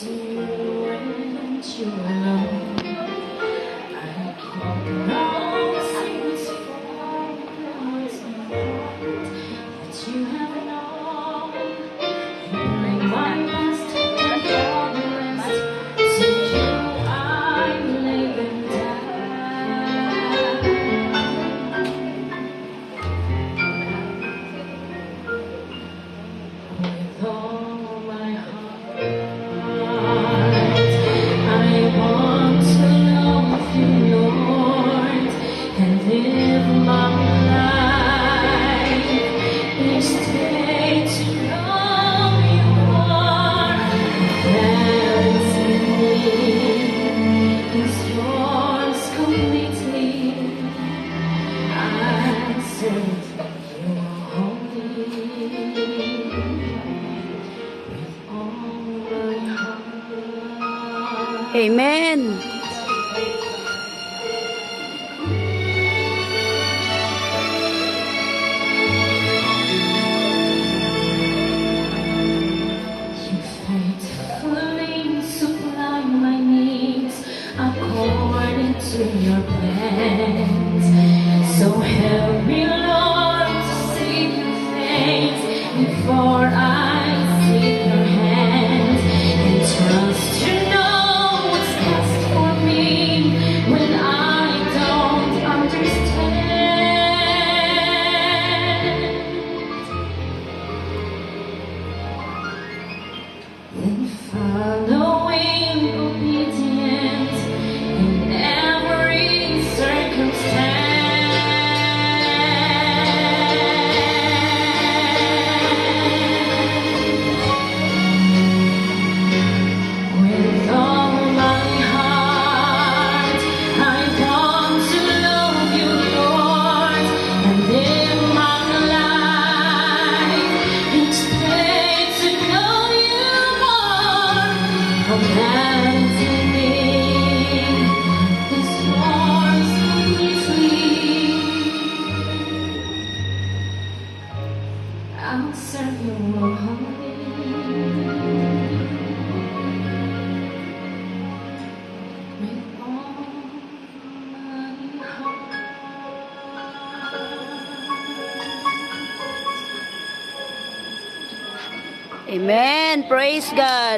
to you when you're alone. I keep promises for words that you have known. You lay my past and all the rest. To you I lay them down. With all my heart, I want to love you, Lord, and live my life each day to know you more. That's in me is yours completely. I said you are holy. Amen. You faithfully supply my needs according to your plans. So help me, Lord, to seek your face before I seek your hands, and trust you know what's best for me when I don't understand. Then following obedience in every circumstance. With all my heart, I want to love you, Lord, and live my life each day to know you more. Oh, that in me is yours completely. I'll serve you wholeheartedly. With all my heart. Amen. Praise God.